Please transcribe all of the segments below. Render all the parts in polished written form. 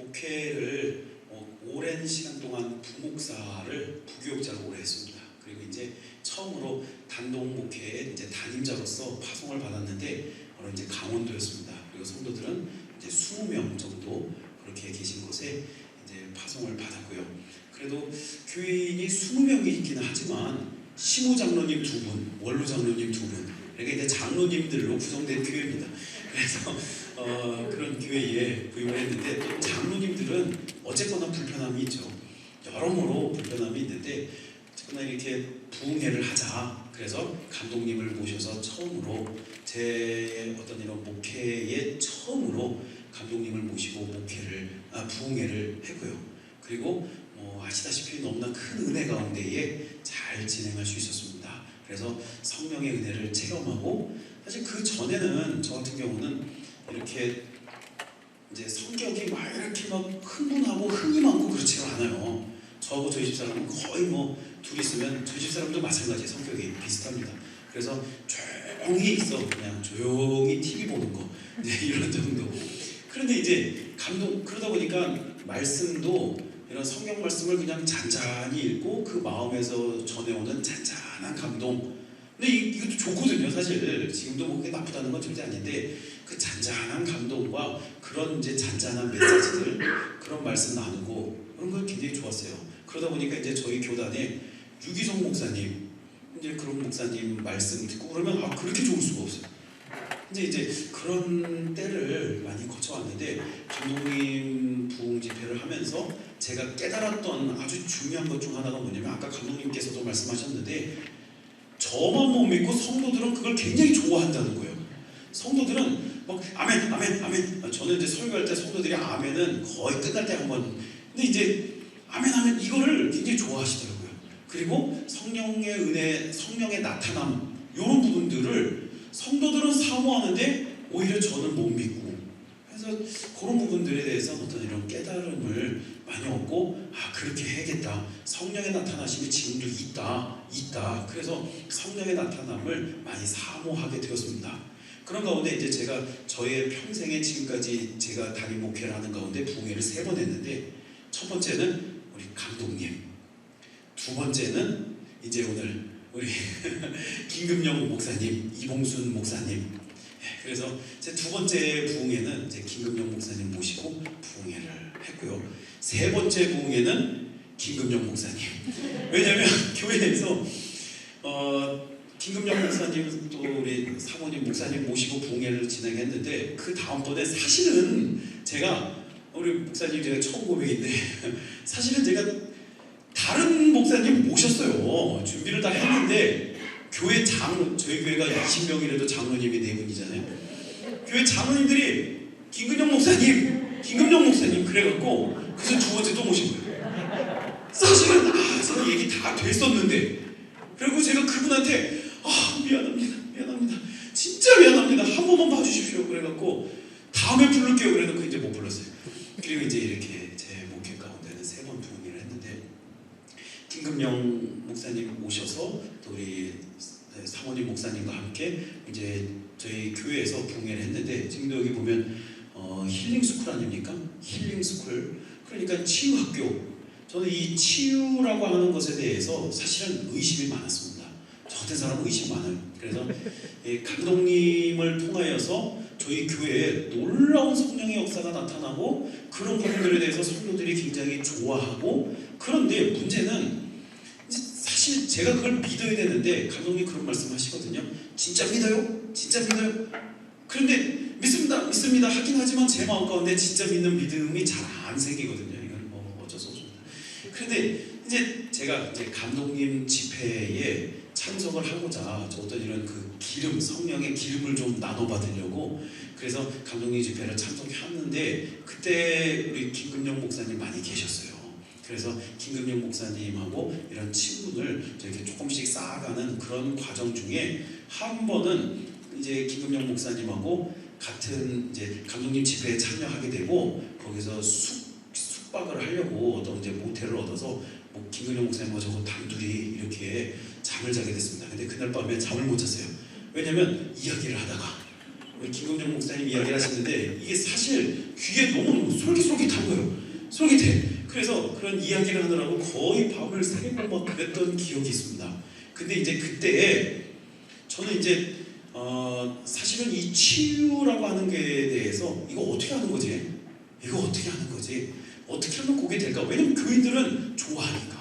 목회를 오랜 시간 동안 부목사를 부교육자로 오래 했습니다. 그리고 이제 처음으로 단독 목회의 이제 담임자로서 파송을 받았는데 바로 이제 강원도였습니다. 그리고 성도들은 이제 20명 정도 그렇게 계신 곳에 이제 파송을 받았고요. 그래도 교인이 20명이 있기는 하지만 시무장로님 2분, 원로장로님 2분, 그러니까 이제 장로님들로 구성된 교회입니다. 그래서 그런 교회에 부임을 했는데 또 장로님들은 어쨌거나 불편함이 있죠. 여러모로 불편함이 있는데 어쨌거나 이렇게 부흥회를 하자. 그래서 감독님을 모셔서 처음으로 제 어떤 이런 목회에 처음으로 감독님을 모시고 부흥회를 했고요. 그리고 아시다시피 너무나 큰 은혜 가운데에 잘 진행할 수 있었습니다. 그래서 성령의 은혜를 체험하고 사실 그 전에는 저 같은 경우는 이렇게 이제 성격이 막 이렇게 막 흥분하고 흥이 많고 그렇지가 않아요. 저하고 저희 집사람은 거의 둘이 있으면 저희 집사람도 마찬가지 성격이 비슷합니다. 그래서 조용히 있어 그냥 조용히 TV 보는 거 이제 이런 정도. 그런데 이제 그러다 보니까 말씀도 이런 성경 말씀을 그냥 잔잔히 읽고 그 마음에서 전해오는 잔잔한 감동. 근데 이것도 좋거든요. 사실 지금도 그게 나쁘다는 건 절대 아닌데 그 잔잔한 감동과 그런 이제 잔잔한 메시지들 그런 말씀 나누고 그런 거 굉장히 좋았어요. 그러다 보니까 이제 저희 교단에 유기성 목사님 이제 그런 목사님 말씀 듣고 그러면 그렇게 좋을 수가 없어요. 이제 그런 때를 많이 거쳐왔는데 감독님 부흥 집회를 하면서 제가 깨달았던 아주 중요한 것 중 하나가 뭐냐면 아까 감독님께서도 말씀하셨는데 저만 못 믿고 성도들은 그걸 굉장히 좋아한다는 거예요. 성도들은 막 아멘 아멘 아멘. 저는 이제 설교할 때 성도들이 아멘은 거의 끝날 때 한번. 근데 이제 아멘 아멘 이거를 굉장히 좋아하시더라고요. 그리고 성령의 은혜, 성령의 나타남 이런 부분들을 성도들은 사모하는데 오히려 저는 못 믿고. 그래서 그런 부분들에 대해서 어떤 이런 깨달음을 많이 얻고 그렇게 해야겠다. 성령의 나타나심이 지금도 있다. 그래서 성령의 나타남을 많이 사모하게 되었습니다. 그런 가운데 이제 제가 저의 평생에 지금까지 제가 담임 목회를 하는 가운데 부흥회를 3번 했는데 첫 번째는 우리 감독님, 두 번째는 이제 오늘 우리 김금영 목사님, 이봉순 목사님. 그래서 제 두 번째 부흥회는 제 김금영 목사님 모시고 부흥회를 했고요. 세 번째 부흥회는 김금영 목사님. 왜냐하면 교회에서 김금영 목사님 또 우리 사모님 목사님 모시고 부흥회를 진행했는데 그 다음번에 사실은 제가 우리 목사님 제가 처음 고백인데 사실은 제가 다른 목사님 모셨어요. 준비를 다 했는데 교회 저희 교회가 20명이라도 장로님이 4분이잖아요. 교회 장로님들이 김금영 목사님 그래갖고 그래서 두 번째 또 모신 거예요. 사실은 제가 얘기 다 됐었는데 그리고 제가 그분한테 미안합니다 진짜 미안합니다 한 번만 봐주십시오 그래갖고 다음에 부를게요 그래놓고 이제 못 불렀어요. 그리고 이제 이렇게 제 목회 가운데는 3번 부흥회를 했는데 김금영 목사님 오셔서 또 우리 사모님 목사님과 함께 이제 저희 교회에서 부흥회를 했는데 지금도 여기 보면 힐링스쿨 아닙니까? 힐링스쿨. 그러니까 치유학교. 저는 이 치유라고 하는 것에 대해서 사실은 의심이 많았습니다. 저 같은 사람은 의심이 많아요. 그래서 감독님을 통하여서 저희 교회에 놀라운 성령의 역사가 나타나고 그런 부분들에 대해서 성도들이 굉장히 좋아하고 그런데 문제는 사실 제가 그걸 믿어야 되는데 감독님 그런 말씀 하시거든요. 진짜 믿어요? 그런데 믿습니다 하긴 하지만 제 마음 가운데 진짜 믿는 믿음이 잘 안 생기거든요. 이건 어쩔 수 없습니다. 그런데 이제 제가 감독님 집회에 참석을 하고자 어떤 이런 그 성령의 기름을 좀 나눠받으려고 그래서 감독님 집회를 참석했는데 그때 우리 김금영 목사님 많이 계셨어요. 그래서 김금영 목사님하고 이런 친분을 이렇게 조금씩 쌓아가는 그런 과정 중에 한 번은 이제 김금영 목사님하고 같은 이제 감독님 집회에 참여하게 되고 거기서 숙박을 하려고 어떤 이제 모텔을 얻어서 김금영 목사님과 저거 단둘이 이렇게 잠을 자게 됐습니다. 근데 그날 밤에 잠을 못 잤어요. 왜냐면 이야기를 하다가 우리 김금영 목사님 이야기를 하시는데 이게 사실 귀에 너무 솔깃솔깃한 거예요. 솔깃해. 그래서 그런 이야기를 하느라고 거의 밤을 새고 막 그랬던 기억이 있습니다. 근데 이제 그때 저는 이제 사실은 이 치유라고 하는 게 대해서 이거 어떻게 하는 거지? 이거 어떻게 하는 거지? 어떻게 하면 그게 될까? 왜냐면 교인들은 좋아하니까.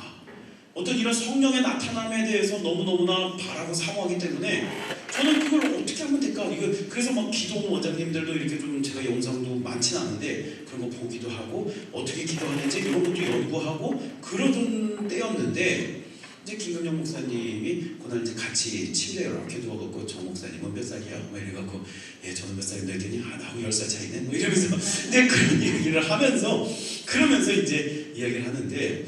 어떤 이런 성령의 나타남에 대해서 너무너무나 바라고 사모하기 때문에 저는 그걸 어떻게 하면 될까? 이거 그래서 막 기도 원장님들도 이렇게 좀 제가 영상도 많지는 않은데 그런 거 보기도 하고 어떻게 기도하는지 이런 것도 연구하고 그러던 때였는데 이제 김금영 목사님이 그날 이제 같이 침대에 이렇게 누워갖고 저 목사님은 몇 살이야? 막 이래갖고 예 저는 몇 살인데 했더니 나하고 10살 차이네? 뭐 이러면서 이제 그런 얘기를 하면서 그러면서 이제 이야기를 하는데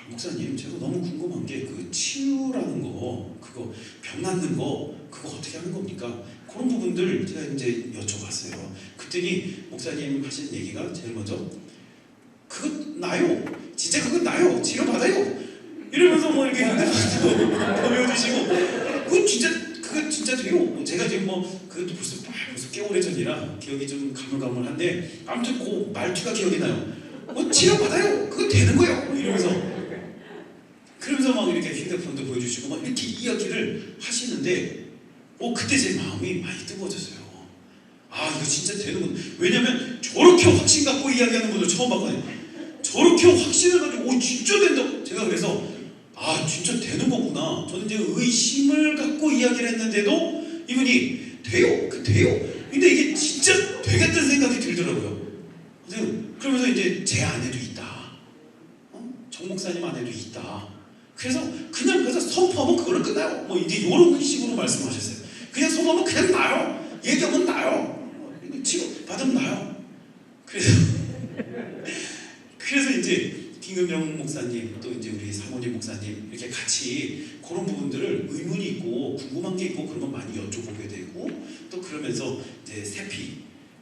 목사님 제가 너무 궁금한 게 그 치유라는 거 그거 병 낫는 거 그거 어떻게 하는 겁니까? 그런 부분들 제가 이제 여쭤봤어요. 그랬더니 목사님 하신 얘기가 제일 먼저 그거 나요. 진짜 그거 나요. 치료받아요. 이러면서 뭐 이렇게 핸드폰도 보여주시고 그거 진짜 돼요. 제가 지금 뭐 그것도 벌써 꽤 오래 전이라 기억이 좀 가물가물한데 아무튼 그 말투가 기억이 나요. 뭐 치료받아요. 그거 되는 거예요. 이러면서 그러면서 막 이렇게 휴대폰도 보여주시고 막 이렇게 이야기를 하시는데 그때 제 마음이 많이 뜨거워졌어요. 아 이거 진짜 되는군. 왜냐면 저렇게 확신 갖고 이야기하는 분을 처음 봤거든요. 저렇게 확신을 가지고 진짜 된다. 제가 그래서 아 진짜 되는 거구나. 저는 이제 의심을 갖고 이야기를 했는데도 이분이 돼요. 돼요. 근데 이게 진짜 되겠다는 생각이 들더라고요. 그러면서 이제 제 안에도 있다. 정 목사님 안에도 있다. 그래서 그냥 그래서 선포하면 그거는 끝나요. 뭐 이제 이런 식으로 말씀하셨어요. 그냥 선포하면 그냥 나요. 얘기하면 나요. 치료 받으면 나요. 그래서 이제 김금영 목사님 또 이제 우리 사모님 목사님 이렇게 같이 그런 부분들을 의문이 있고 궁금한 게 있고 그런 건 많이 여쭤보게 되고 또 그러면서 이제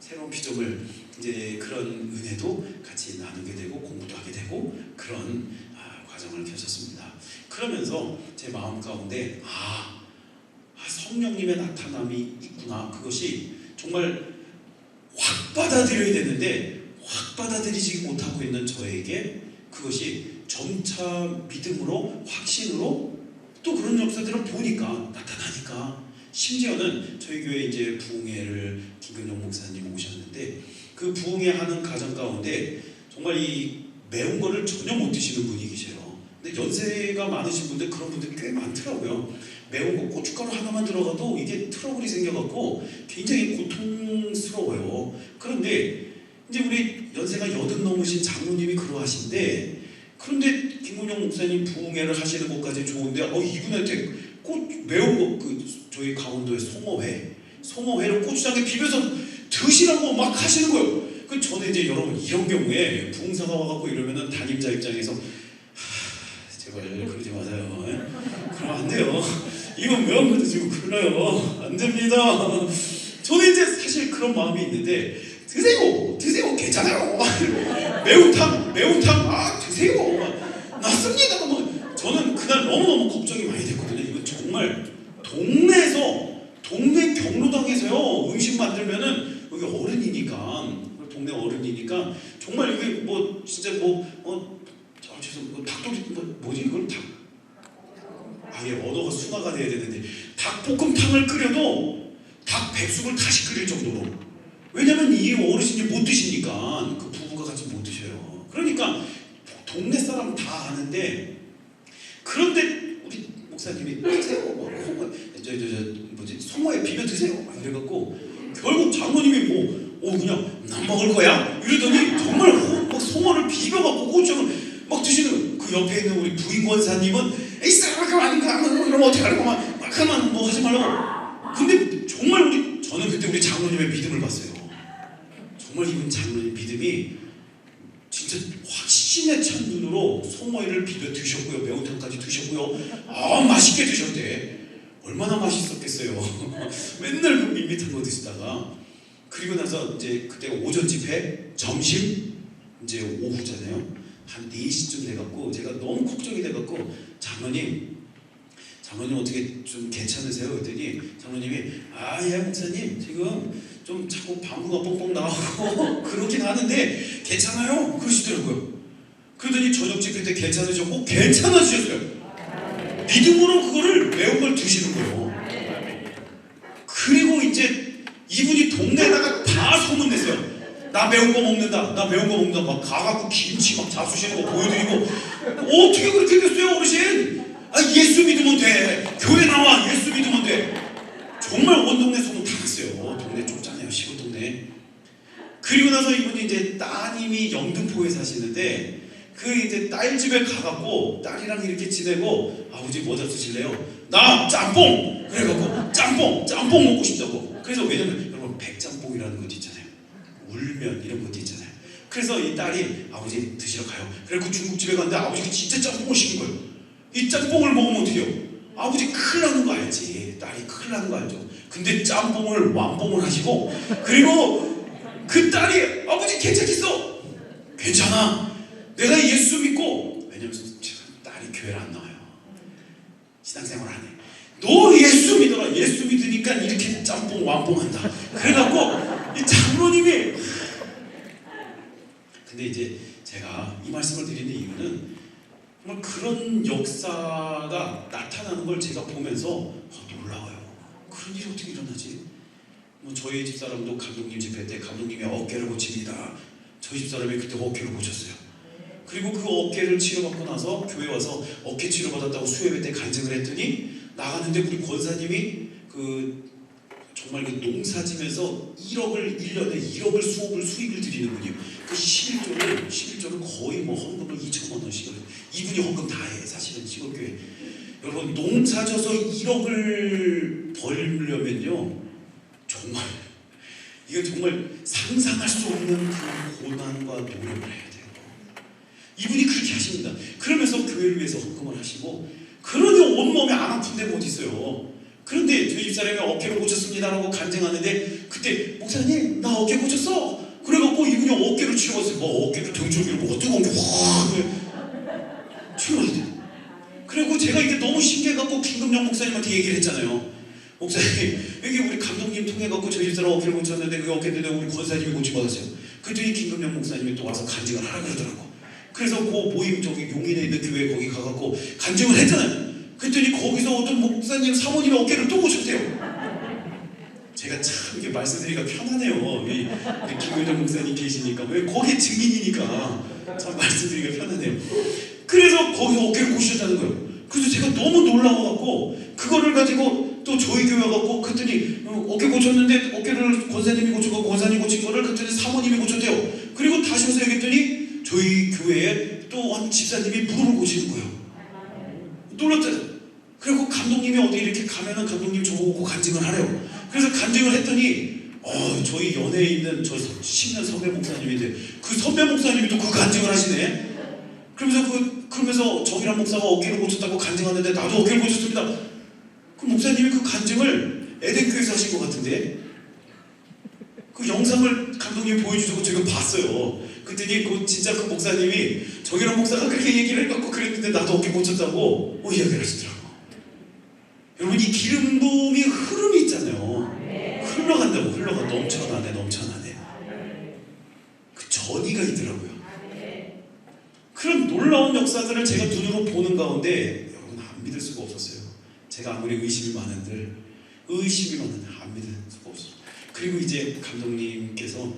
새로운 피조물 이제 그런 은혜도 같이 나누게 되고 공부도 하게 되고 그런 과정을 펼쳤습니다. 그러면서 제 마음 가운데 성령님의 나타남이 있구나. 그것이 정말 확 받아들여야 되는데 확 받아들이지 못하고 있는 저에게 그것이 점차 믿음으로 확신으로 또 그런 역사들을 보니까 나타나니까 심지어는 저희 교회 이제 부흥회를 김근용 목사님 오셨는데 그 부흥회 하는 가정 가운데 정말 이 매운 거를 전혀 못 드시는 분이 계세요. 근데 연세가 많으신 분들 그런 분들이 꽤 많더라고요. 매운 거 고춧가루 하나만 들어가도 이게 트러블이 생겨갖고 굉장히 고통스러워요. 그런데 이제 우리 연세가 80 넘으신 장로님이 그러하신데 그런데 김문영 목사님 부흥회를 하시는 것까지 좋은데 이분한테 매운 거 저희 강원도의 송어회를 고추장에 비벼서 드시라고 막 하시는 거예요. 저는 이제 여러분 이런 경우에 부흥사가 와갖고 이러면은 담임자 입장에서 제발 그러지 마세요. 그러면 안 돼요. 이건 매운 거 드시고 그러나요? 안 됩니다. 저는 이제 사실 그런 마음이 있는데 드세요 괜찮아요. 매운탕 드세요. 낫습니다. 저는 그날 너무너무 걱정이 많이 됐거든요. 이건 정말 동네 경로당에서요 음식 만들면은 여기 동네 어른이니까 정말 이게 뭐 진짜 닭도리 뭐지 이걸 언어가 순화가 돼야 되는데 닭볶음탕을 끓여도 닭 백숙을 다시 끓일 정도로. 왜냐면 이 어르신이 못 드시니까 그 부부가 같이 못 드셔요. 그러니까 동네 사람 다 아는데 그런데 우리 목사님이 드세요. 송어에 비벼 드세요. 막 이래갖고 결국 장모님이 그냥 난 먹을 거야? 이러더니 정말 송어를 비벼갖고 고추장을 막 드시는 거예요. 그 옆에 있는 우리 부인 권사님은 에이 싸가지고 아닌가 그러면 어떡하려고 막 하면 뭐 하지 말라고. 근데 정말 저는 그때 우리 장로님의 믿음을 봤어요. 정말 이분 장로님 믿음이 진짜 확신에 찬 눈으로 송어회를 비벼 드셨고요. 매운탕까지 드셨고요. 맛있게 드셨대. 얼마나 맛있었겠어요. 맨날 그 밋밋한 거 드시다가 그리고 나서 이제 그때 오전 집회, 점심, 이제 오후잖아요. 한 4시쯤 돼갖고 제가 너무 걱정이 돼갖고 장로님 어떻게 좀 괜찮으세요? 그랬더니 장로님이 예 목사님 지금 좀 자꾸 방구가 뽕뽕 나오고 그러긴 하는데 괜찮아요 그러시더라고요. 그러더니 저녁 집회 때 괜찮으셨고 괜찮아지셨어요. 믿음으로 그거를 매운 걸 드시는 거예요. 그리고 이제 이분이 동네에다가 다 소문냈어요. 나 매운 거 먹는다. 나 매운 거 먹는다. 막 가갖고 김치 막 잡수시는 거 보여드리고 어떻게 그렇게 됐어요 어르신? 아 예수 믿으면 돼. 교회 나와 예수 믿으면 돼. 정말 온 동네 소문 다 났어요. 동네 좁잖아요 시골 동네. 그리고 나서 이분이 이제 따님이 영등포에 사시는데 그 이제 딸 집에 가갖고 딸이랑 이렇게 지내고 아버지 뭐 잡수실래요? 나 짬뽕! 그래갖고 짬뽕 먹고 싶다고. 그래서 왜냐면 여러분 백짬뽕이라는 것도 있잖아요. 울면 이런 것도 있잖아요. 그래서 이 딸이 아버지 드시러 가요. 그래갖고 중국집에 갔는데 아버지가 진짜 짬뽕을 시킨 거예요. 이 짬뽕을 먹으면 어떡해요? 아버지 큰일 나는 거 알지. 딸이 큰일 나는 거 알죠. 근데 짬뽕을 완뽕을 하시고 그리고 그 딸이 아버지 괜찮겠어? 괜찮아. 내가 예수 믿고 왜냐면 딸이 교회를 안 나와요. 신앙생활 안 해. 너 예수 믿어라. 예수 믿으니까 이렇게 짬뽕 완뽕 한다. 그래갖고 이 장로님이 근데 이제 제가 이 말씀을 드리는 이유는 정말 그런 역사가 나타나는 걸 제가 보면서 놀라워요. 그런 일이 어떻게 일어나지? 뭐 저희 집사람도 감독님 집회 때 감독님이 어깨를 고칩니다. 저희 집사람이 그때 어깨를 고쳤어요. 그리고 그 어깨를 치료받고 나서 교회 와서 어깨 치료받았다고 수요예배 때 간증을 했더니 나가는데 우리 권사님이 그 정말 그 농사지면서 1년에 1억을 수익을 드리는 분이에요. 그 11조를 거의 뭐 헌금을 2천만 원씩을 이분이 헌금 다 해. 사실은 시골교회 여러분 농사져서 1억을 벌려면요 정말 이건 정말 상상할 수 없는 그 고난과 노력을 해야 돼요. 이분이 그렇게 하십니다. 그러면서 교회를 위해서 헌금을 하시고 그러니 온몸에 안 아픈 데가 어디 있어요. 그런데 저희 집사람이 어깨를 고쳤습니다라고 간증하는데 그때 목사님 나 어깨 고쳤어. 그래갖고 이분이 어깨를 치료받았어요. 뭐 어깨를 등줄기로 뭐가 뜨거운 게 확 치료받았대요. 그리고 제가 이게 너무 신기해갖고 김금영 목사님한테 얘기를 했잖아요. 목사님 여기 우리 감독님 통해갖고 저희 집사람 어깨를 고쳤는데 그 어깨 때문에 우리 권사님이 고침받았어요. 그랬더니 김금영 목사님이 또 와서 간증을 하라 그러더라고. 그래서 그 모임 저기 용인에 있는 교회 거기 가갖고 간증을 했잖아요. 그랬더니 거기서 어떤 목사님 사모님이 어깨를 또 고쳤대요. 제가 참 이게 말씀드리기가 편하네요. 우리 김효정 목사님 계시니까 왜 거기 증인이니까 참 말씀드리기가 편하네요. 그래서 거기서 어깨를 고치셨다는 거예요. 그래서 제가 너무 놀라워갖고 그거를 가지고 또 저희 교회 가갖고 그랬더니 어깨 고쳤는데 어깨를 권사님이 고쳤고 권사님 고친 거를 그랬더니 사모님이 고쳤대요. 그리고 다시 와서 얘기했더니 저희 교회에 또 한 집사님이 무릎을 고치는 거예요. 놀랐잖아요. 그리고 감독님이 어디 이렇게 가면은 감독님 저보고 간증을 하래요. 그래서 간증을 했더니 저희 연애에 있는 저 10년 선배 목사님인데 그 선배 목사님이 또 그 간증을 하시네. 그러면서 정일환 목사가 어깨를 고쳤다고 간증하는데 나도 어깨를 고쳤습니다. 그 목사님이 그 간증을 에덴교회에서 하신 것 같은데 그 영상을 감독님이 보여주셔서 제가 봤어요. 그랬더니 진짜 그 목사님이 정일환 목사가 그렇게 얘기를 해갖고 그랬는데 나도 어깨 고쳤다고 이야기를 하시더라고요. 여러분 이 기름 부음이 흐름이 있잖아요. 흘러간다고 넘쳐나네. 그 전이가 있더라고요. 그런 놀라운 역사들을 제가 눈으로 보는 가운데 여러분 안 믿을 수가 없었어요. 제가 아무리 의심이 많은데 안 믿을 수가 없어요. 그리고 이제 감독님께서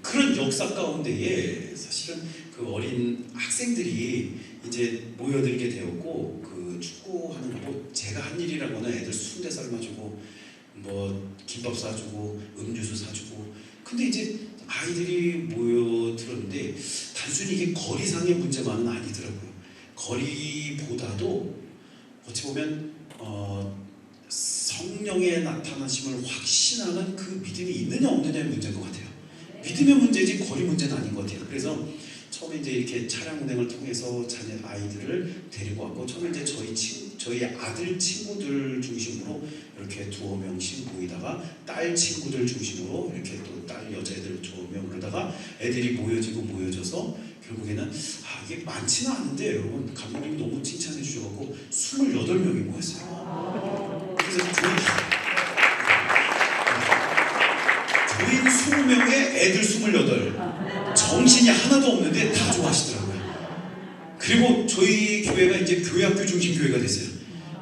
그런 역사 가운데에 사실은 그 어린 학생들이 이제 모여들게 되었고 그 축구하는 거 제가 한 일이라고는 애들 순대 삶아주고 뭐 김밥 사주고 음료수 사주고 근데 이제 아이들이 모여들었는데 단순히 이게 거리상의 문제만은 아니더라고요. 거리보다도 어찌 보면 성령의 나타나심을 확신하는 그 믿음이 있느냐 없느냐의 문제인 것 같아요. 믿음의 문제지 거리 문제는 아닌 것 같아요. 그래서 처음에 이제 이렇게 차량 운행을 통해서 자녀 아이들을 데리고 왔고 처음에 이제 저희 아들 친구들 중심으로 이렇게 두어 명씩 모이다가 딸 친구들 중심으로 이렇게 또 딸 여자애들 두어 명 그러다가 애들이 모여져서 결국에는 이게 많지는 않은데 여러분 감독님이 너무 칭찬해 주셔갖고 28명이 모였어요. 그래서 한 20명에 애들 28, 정신이 하나도 없는데 다 좋아하시더라고요. 그리고 저희 교회가 이제 교회학교 중심 교회가 됐어요.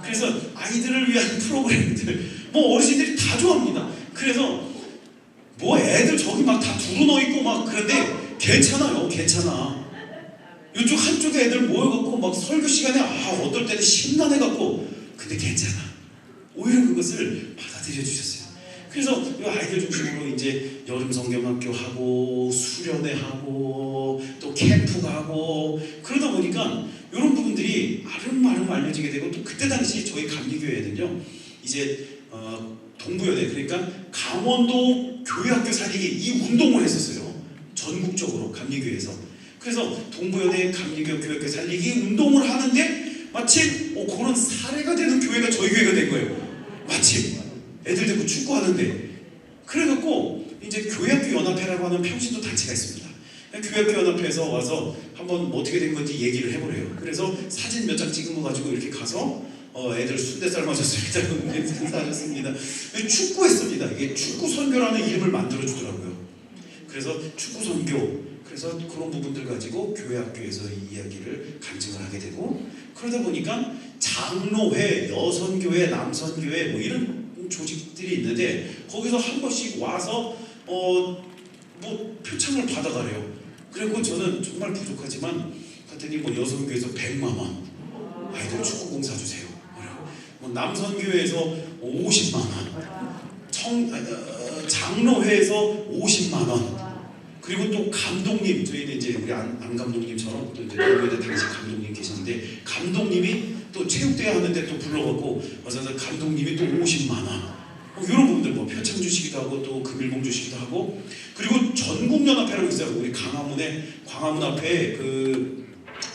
그래서 아이들을 위한 프로그램들, 뭐 어르신들이 다 좋아합니다. 그래서 뭐 애들 저기 막 다 두루 넣어 있고 막 그런데 괜찮아요, 괜찮아. 이쪽 한쪽에 애들 모여갖고 막 설교 시간에 어떨 때는 심란해갖고 근데 괜찮아. 오히려 그것을 받아들여 주셨어요. 그래서 이 아이들 중심으로 이제 여름 성경학교 하고 수련회 하고 또 캠프 가고 그러다 보니까 이런 부분들이 아름아름 알려지게 되고 또 그때 당시 저희 감리교회는요 이제 동부연회 그러니까 강원도 교회학교 살리기 이 운동을 했었어요. 전국적으로 감리교회에서. 그래서 동부연회 감리교 교회학교 살리기 운동을 하는데 마침 그런 사례가 되는 교회가 저희 교회가 된 거예요. 마침 애들 데리고 축구하는데 그래갖고 이제 교회학교 연합회라고 하는 평신도 단체가 있습니다. 교회학교 연합회에서 와서 한번 어떻게 된 건지 얘기를 해보래요. 그래서 사진 몇 장 찍은 거 가지고 이렇게 가서 애들 순대 삶아줬습니다. 인사하셨습니다. 축구했습니다. 이게 축구 선교라는 이름을 만들어 주더라고요. 그래서 축구 선교. 그래서 그런 부분들 가지고 교회학교에서 이 이야기를 간증을 하게 되고 그러다 보니까 장로회, 여선교회, 남선교회 뭐 이런 조직들이 있는데 거기서 한 번씩 와서 뭐 표창을 받아가래요. 그리고 저는 정말 부족하지만 갔더니 뭐 여선교회에서 100만 원 아이들 축구공 사주세요. 뭐 남선교회에서 50만 원, 장로회에서 50만 원. 그리고 또 감독님, 저희는 이제 우리 안 감독님처럼 또 이제 교회에 당시 감독님 계셨는데 감독님이 또 체육대회 하는데 또 불러갖고 와서 감독님이 또 50만 원. 이런 부분들 뭐 표창 주시기도 하고 또 금일봉 주시기도 하고 그리고 전국연합회라고 있어요. 우리 광화문 앞에 그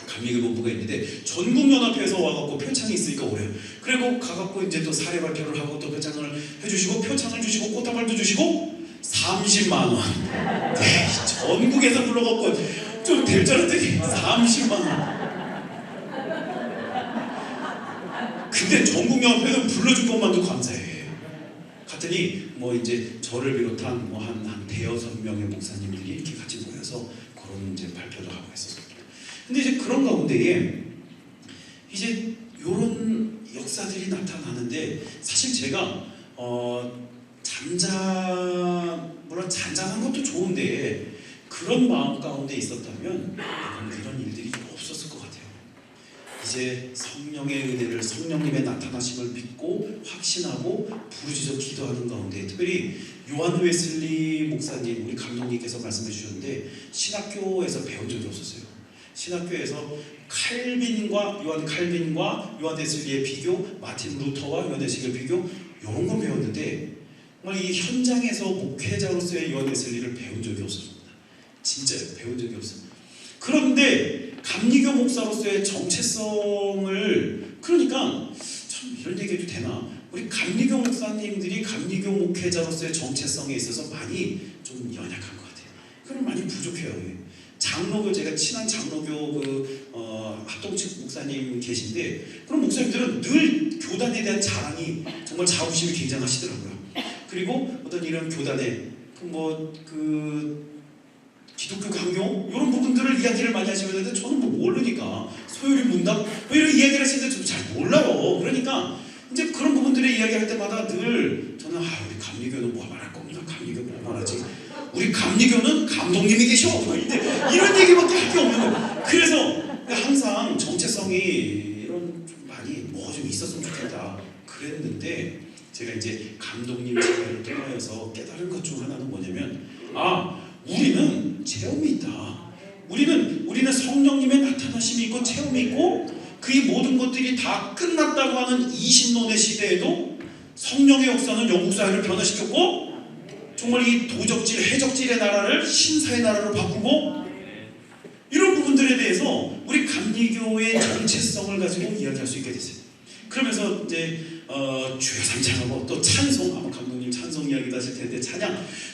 감리교본부가 있는데 전국연합회에서 와갖고 표창이 있으니까 오래요. 그리고 가갖고 이제 또 사례 발표를 하고 또 표창을 해주시고 표창을 주시고 꽃다발도 주시고 30만 원. 네, 전국에서 불러갖고 좀 될 줄 알았더니 30만 원. 근데 전국연합회는 불러줄 것만도 감사해. 갔더니 뭐 이제 저를 비롯한 뭐 한 대여섯 명의 목사님들이 이렇게 같이 모여서 그런 이제 발표를 하고 했었습니다. 근데 이제 그런 가운데에 이제 이런 역사들이 나타나는데 사실 제가 물론 잔잔한 것도 좋은데 그런 마음 가운데 있었다면 이런 일들이 없었을 것 같아요. 이제 성령의 은혜를 성령님의 나타나심을 믿고 확신하고 부르짖어 기도하는 가운데 특별히 요한 웨슬리 목사님 우리 감독님께서 말씀해 주셨는데 신학교에서 배운 적이 없었어요. 신학교에서 요한 칼빈과 요한 웨슬리의 비교, 마틴 루터와 요한 웨슬리의 비교 이런 건 배웠는데 정말 이 현장에서 목회자로서의 요한 웨슬리를 배운 적이 없었습니다. 진짜 배운 적이 없어요. 그런데 감리교 목사로서의 정체성을 그러니까 참 이런 얘기해도 되나? 우리 감리교 목사님들이 감리교 목회자로서의 정체성에 있어서 많이 좀 연약한 것 같아요. 그럼 많이 부족해요. 장로교 제가 친한 장로교 합동측 목사님 계신데 그런 목사님들은 늘 교단에 대한 자랑이 정말 자부심이 굉장하시더라고요. 그리고 어떤 이런 교단에 기독교 강요 이런 부분들을 이야기를 많이 하시는데 저는 뭐 모르니까 소요리 문답 뭐 이런 이야기를 하시는데 좀 잘 몰라요. 그러니까 이제 그런 부분들의 이야기할 때마다 늘 저는 우리 감리교는 뭐 말할 겁니다. 감리교 뭐 말하지? 우리 감리교는 감독님이 계셔. 이런 얘기밖에 할 게 없는 거예요. 그래서 항상 정체성이 이런 좀 많이 뭐 좀 있었으면 좋겠다 그랬는데 제가 이제 감독님 제가를 통하여서 깨달은 것 중 하나는 뭐냐면 우리는 체험이 있다. 우리는 성령님의 나타나심이 있고 체험이 있고 그 모든 것들이 다 끝났다고 하는 이신론의 시대에도 성령의 역사는 영국 사회를 변화시켰고 정말 이 도적질, 해적질의 나라를 신사의 나라로 바꾸고 이런 부분들에 대해서 우리 감리교의 정체성을 가지고 이야기할 수 있게 됐어요. 그러면서 이제 주여 찬양하고 또 찬송 아마 감독님 찬송 이야기도 하실 텐데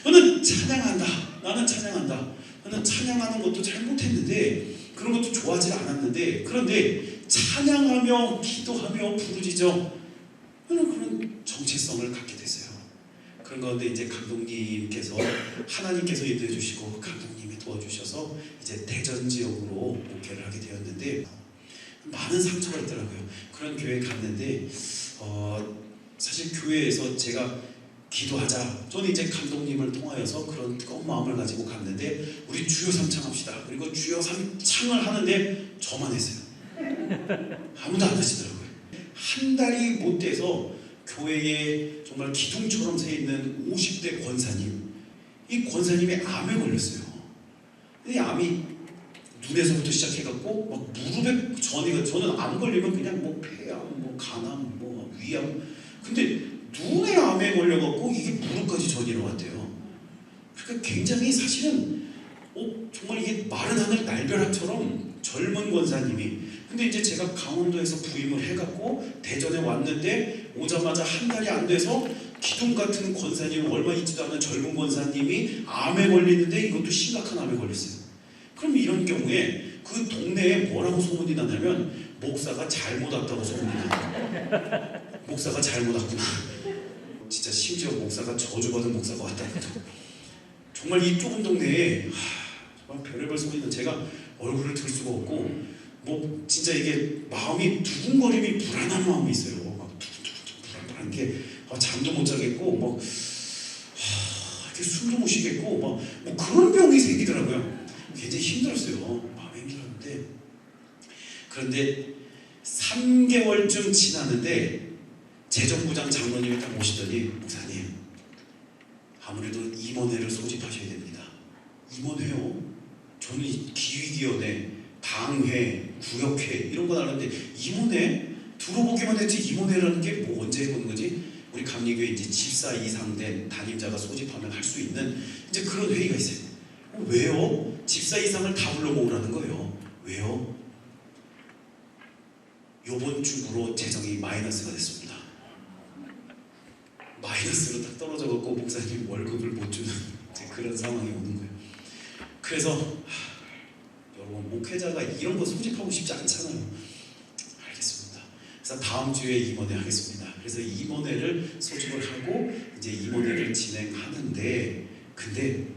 너는 찬양한다. 나는 찬양한다. 나는 찬양하는 것도 잘 못했는데 그런 것도 좋아하지 않았는데 그런데 찬양하며 기도하며 부르짖어 저는 그런 정체성을 갖게 됐어요. 그런 가운데 이제 감독님께서 하나님께서 인도해 주시고 감독님이 도와주셔서 이제 대전 지역으로 목회를 하게 되었는데 많은 상처가 있더라고요. 그런 교회에 갔는데 사실 교회에서 제가 기도하자. 저는 이제 감독님을 통하여서 그런 뜨거운 마음을 가지고 갔는데 우리 주여 삼창 합시다. 그리고 주여 삼창을 하는데 저만 했어요. 아무도 안 하시더라고요. 한 달이 못 돼서 교회에 정말 기둥처럼 서 있는 50대 권사님, 이 권사님이 암에 걸렸어요. 이 암이 눈에서부터 시작해갖고 막 무릎에 저는 암 걸리면 그냥 뭐 폐암, 뭐 간암, 뭐 위암. 근데 눈에 암에 걸려갖고 이게 무릎까지 전이로 왔대요. 그러니까 굉장히 사실은 정말 이게 마른 하늘 날벼락처럼 젊은 권사님이. 근데 이제 제가 강원도에서 부임을 해갖고 대전에 왔는데 오자마자 한 달이 안 돼서 기둥 같은 권사님, 얼마 있지도 않은 젊은 권사님이 암에 걸리는데 이것도 심각한 암에 걸렸어요. 그럼 이런 경우에 그 동네에 뭐라고 소문이 나냐면 목사가 잘못 왔다고 소문이 나요. 목사가 잘못 왔구나. 진짜 심지어 목사가 저주받은 목사가 왔다고. 정말 이 좁은 동네에 정말 별의별 소문이 나. 제가 얼굴을 들 수가 없고 뭐 진짜 이게 마음이 두근거림이 불안한 마음이 있어요. 막 두근두근 불안한 게 잠도 못 자겠고 막 이렇게 숨도 못 쉬겠고 막 뭐 그런 병이 생기더라고요. 굉장히 힘들었어요. 마음이 힘들었는데 그런데 3개월쯤 지났는데 재정부장 장로님이 딱 오시더니 목사님 아무래도 임원회를 소집하셔야 됩니다. 임원회요? 저는 기위기원회, 당회, 구역회 이런 거 나왔는데 임원회? 들어보기만 했지 임원회라는 게 뭐 언제 해보는 거지? 우리 감리교회 이제 집사 이상 된 담임자가 소집하면 할 수 있는 이제 그런 회의가 있어요. 왜요? 집사 이상을 다 불러 모으라는 거예요. 왜요? 요번 주로 재정이 마이너스가 됐습니다. 마이너스로 딱 떨어져갖고 목사님 월급을 못 주는 그런 상황이 오는 거예요. 그래서 여러분 목회자가 이런 거 소집하고 싶지 않잖아요. 알겠습니다. 그래서 다음 주에 임원회 하겠습니다. 그래서 임원회를 소집을 하고 이제 임원회를 진행하는데 근데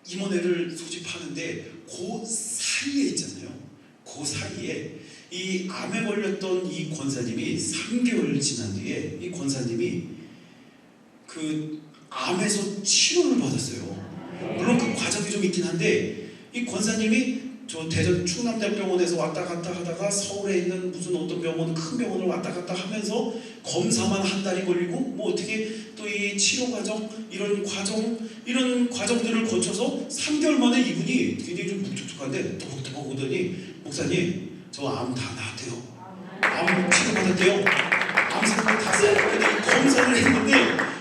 임원회를 소집하는데 그 사이에 있잖아요. 그 사이에 이 암에 걸렸던 이 권사님이 3개월 지난 뒤에 이 권사님이 그 암에서 치료를 받았어요. 물론 그 과정이 좀 있긴 한데 이 권사님이 저 대전 충남대병원에서 왔다 갔다 하다가 서울에 있는 무슨 어떤 병원 큰 병원을 왔다 갔다 하면서 검사만 한 달이 걸리고 뭐 어떻게 또 이 치료 과정 이런 과정들을 거쳐서 3개월 만에 이분이 굉장히 좀 묵뚝뚝한데 또박또박 오더니 목사님 저 암 다 나았대요. 암 치료 받았대요. 암세포 다 쐈는데 검사를 했는데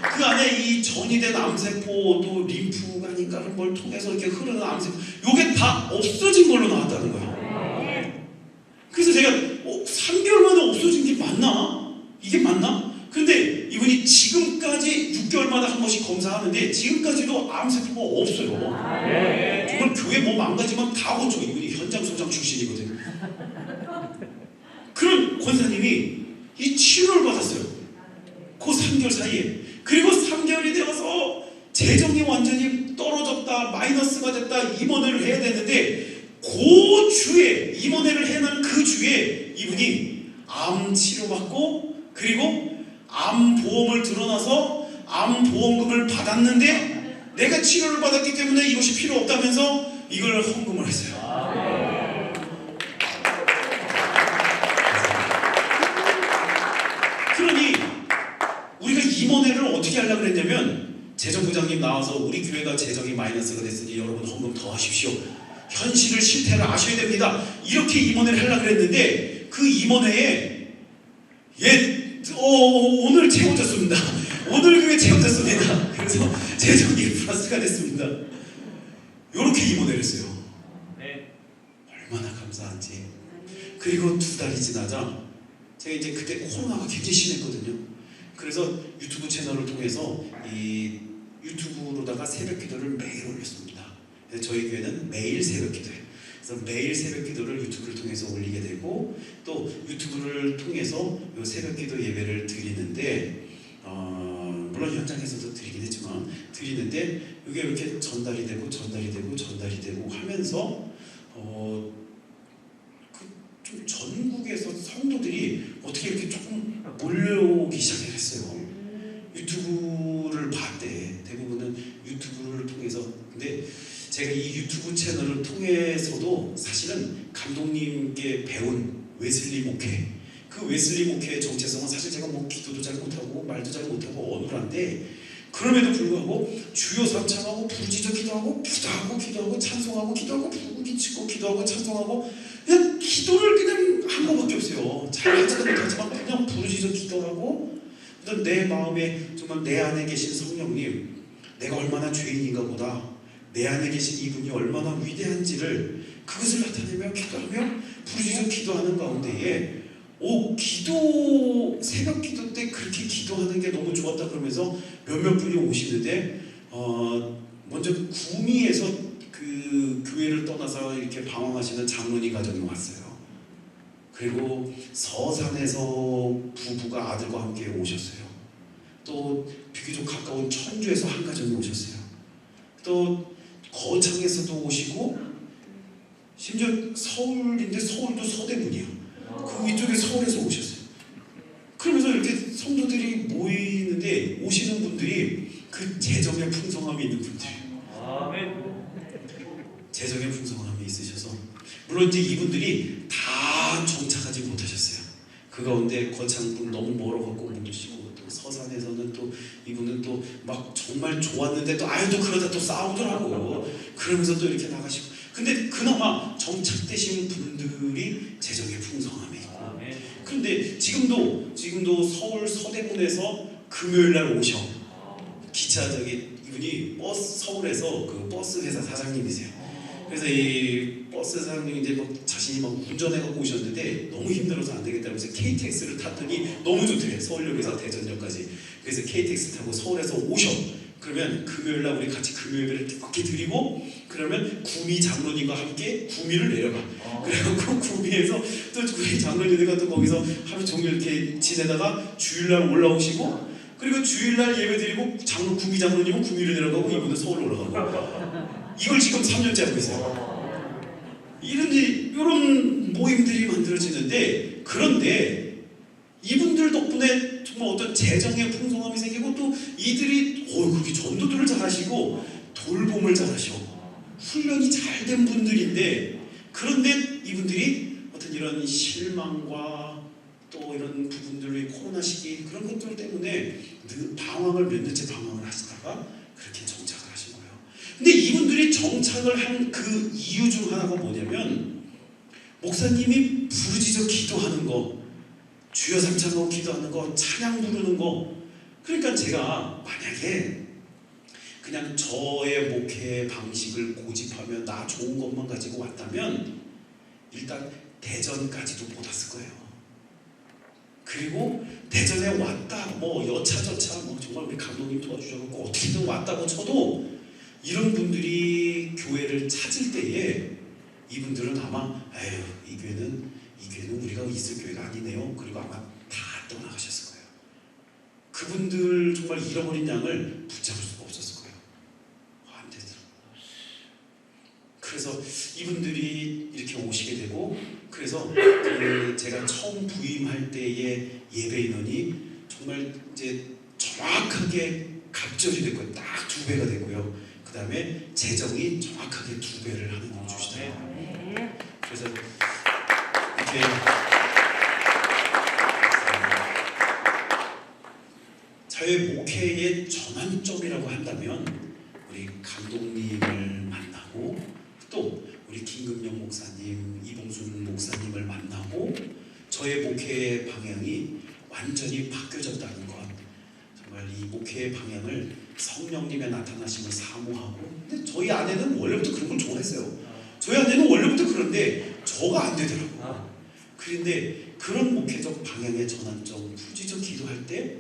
그 안에 이 전이된 암세포 또 림프관인가를 뭘 통해서 이렇게 흐르는 암세포 요게 다 없어진 걸로 나왔다는 거예요. 그래서 제가 3개월 만에 없어진 게 맞나? 이게 맞나? 근데 이분이 지금까지 6개월마다 한 번씩 검사하는데 지금까지도 암세포가 없어요. 정말 교회 뭐 망가지면 다 고쳐. 이분이 현장 소장 출신이거든요. 그런 권사님이 이 치료를 받았어요. 그 3개월 사이에. 그리고 3개월이 되어서 재정이 완전히 떨어졌다, 마이너스가 됐다, 임원회를 해야 되는데 그 주에, 임원회를 해놓은 그 주에 이분이 암 치료받고 그리고 암 보험을 들어놔서 암 보험금을 받았는데 내가 치료를 받았기 때문에 이것이 필요 없다면서 이걸 헌금을 했어요. 그러니 우리가 임원회를 어떻게 하려고 그랬냐면 재정부장님 나와서 우리 교회가 재정이 마이너스가 됐으니 여러분 헌금 더 하십시오. 현실을 실태를 아셔야 됩니다. 이렇게 임원회를 하려고 그랬는데 그 임원회에 오늘 채워졌습니다. 오늘 교회 채워졌습니다. 그래서 재정이 플러스가 됐습니다. 이렇게 임원회를 했어요. 얼마나 감사한지. 그리고 2달이 지나자 제가 이제 그때 코로나가 굉장히 심했거든요. 그래서 유튜브 채널을 통해서 이 유튜브로다가 새벽 기도를 매일 올렸습니다. 저희 교회는 매일 새벽 기도예요. 그래서 매일 새벽기도를 유튜브를 통해서 올리게 되고 또 유튜브를 통해서 요 새벽기도 예배를 드리는데 물론 현장에서도 드리긴 했지만 드리는데 이게 이렇게 전달이 되고 하면서 좀 전국에서 성도들이 어떻게 이렇게 조금 몰려오기 시작했어요. 유튜브를 봤대. 대부분은 유튜브를 통해서. 근데 제가 이 유튜브 채널을 통해서도 사실은 감독님께 배운 웨슬리 목회, 그 웨슬리 목회의 정체성은 사실 제가 뭐 기도도 잘 못하고 말도 잘 못하고 어눌한데 그럼에도 불구하고 주여 삼창하고 부르짖어 기도하고 찬송하고 기도하고 부르짖고 기도하고 찬송하고 그냥 기도를 그냥 한 것밖에 없어요. 잘하지도 못하지만 그냥 부르짖어 기도하고 내 마음에 정말 내 안에 계신 성령님, 내가 얼마나 죄인인가 보다, 내 안에 계신 이분이 얼마나 위대한지를 그것을 나타내며 기도하며 부르짖어 기도하는 가운데에 새벽 기도 때 그렇게 기도하는 게 너무 좋았다 그러면서 몇몇 분이 오시는데 먼저 구미에서 그 교회를 떠나서 이렇게 방황하시는 장로님 가정이 왔어요. 그리고 서산에서 부부가 아들과 함께 오셨어요. 또 비교적 가까운 천주에서 한 가정이 오셨어요. 또 거창에서도 오시고 심지어 서울인데 서울도 서대문이야. 그 위쪽에 서울에서 오셨어요. 그러면서 이렇게 성도들이 모이는데 오시는 분들이 그 재정의 풍성함이 있는 분들이에요. 재정의 풍성함이 있으셔서 물론 이제 이분들이 다 정착하지 못하셨어요. 그 가운데 거창분 너무 멀어갖고 못 오시고 또 서산에서는 또 이분은 또 막 정말 좋았는데 또 또 그러다 또 싸우더라고. 그러면서 또 이렇게 나가시고 근데 그나마 정착되신 분들이 재정의 풍성함이 있고 그런데 지금도 서울 서대문에서 금요일날 오셔. 기차 이분이 서울에서 그 버스 회사 사장님이세요. 그래서 이 버스 사장님이 이제 자신이 운전해갖고 오셨는데 너무 힘들어서 안 되겠다고 해서 KTX를 탔더니 너무 좋대요. 서울역에서 대전역까지. 그래서 KTX 타고 서울에서 오셔. 그러면 금요일날 우리 같이 금요일을 이렇게 드리고 그러면 구미 장로님과 함께 구미를 내려가. 그래갖고 구미에서 또 구미 장로님과 또 거기서 하루 종일 이렇게 지내다가 주일날 올라오시고 그리고 주일날 예배드리고 구미 장로님은 구미를 내려가고 이분은 서울 올라가고 이걸 지금 3년째 하고 있어요. 이런 모임들이 만들어지는데 그런데 이분들 덕분에 정말 어떤 재정의 풍성함이 생기고 또 이들이 그렇게 전도들을 잘하시고 돌봄을 잘하시고 훈련이 잘 된 분들인데 그런데 이분들이 어떤 이런 실망과 또 이런 부분들의 코로나 시기 그런 것들 때문에 방황을 몇 년째 방황을 하시다가 그렇게 정착을 하신 거예요. 근데 이분들이 정착을 한 그 이유 중 하나가 뭐냐면 목사님이 부르짖어 기도하는 거 주여 삼창하고 기도하는 거 찬양 부르는 거 그러니까 제가 만약에 그냥 저의 목회 방식을 고집하며 나 좋은 것만 가지고 왔다면 일단 대전까지도 못 왔을 거예요. 그리고 대전에 왔다 여차저차 정말 우리 감독님 도와주셔서 어떻게든 왔다고 쳐도 이런 분들이 교회를 찾을 때에 이분들은 아마 이 교회는 우리가 있을 교회가 아니네요. 그리고 아마 다 떠나가셨을 거예요. 그분들 정말 잃어버린 양을 붙잡을 수가 없었을 거예요. 안 되더라고요. 그래서 이분들이 이렇게 오시게 되고 그래서 제가 처음 부임할 때의 예배 인원이 정말 이제 정확하게 갑절이 됐고요. 딱 2배가 됐고요. 그 다음에 재정이 정확하게 2배를 하는 걸 주시더라고요. 그래서 이렇게 저의 목회의 전환점이라고 한다면 우리 감독님을 만나고 또 우리 김금영 목사님, 이봉순 목사님을 만나고 저의 목회의 방향이 완전히 바뀌어졌다는 것. 정말 이 목회의 방향을 성령님의 나타나심을 사모하고 근데 저희 아내는 원래부터 그런 걸 좋아했어요. 저희 아내는 원래부터 그런데 저가 안 되더라고요. 그런데 그런 목회적 방향의 전환점 부르짖어 기도할 때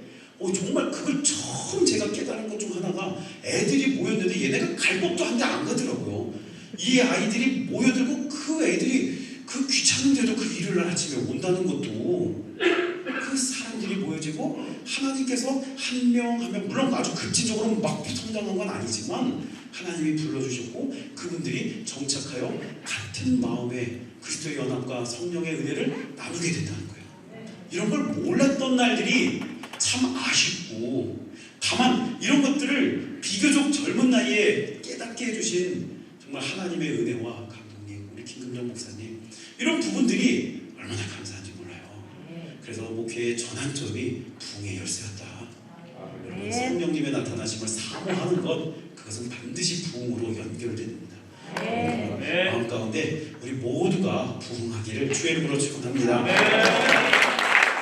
정말 그걸 처음 제가 깨달은 것 중 하나가 애들이 모였는데 얘네가 갈 법도 한데 안 가더라고요. 이 아이들이 모여들고 그 애들이 그 귀찮은데도 그 일요일 날 아침에 온다는 것도 그 사람들이 모여지고 하나님께서 한 명 한 명, 물론 아주 급진적으로 막 성장한 건 아니지만 하나님이 불러주셨고 그분들이 정착하여 같은 마음에 그리스도의 연합과 성령의 은혜를 나누게 된다는 거예요. 이런 걸 몰랐던 날들이 참 아쉽고, 다만 이런 것들을 비교적 젊은 나이에 깨닫게 해주신 정말 하나님의 은혜와 감독님, 우리 김금정 목사님, 이런 부분들이 얼마나 감사한지 몰라요. 그래서 목회의 전환점이 부흥의 열쇠였다. 여러분, 성령님의 나타나심을 사모하는 것, 그것은 반드시 부흥으로 연결됩니다. 마음 가운데 우리 모두가 부흥하기를 주의 이름으로 축원합니다.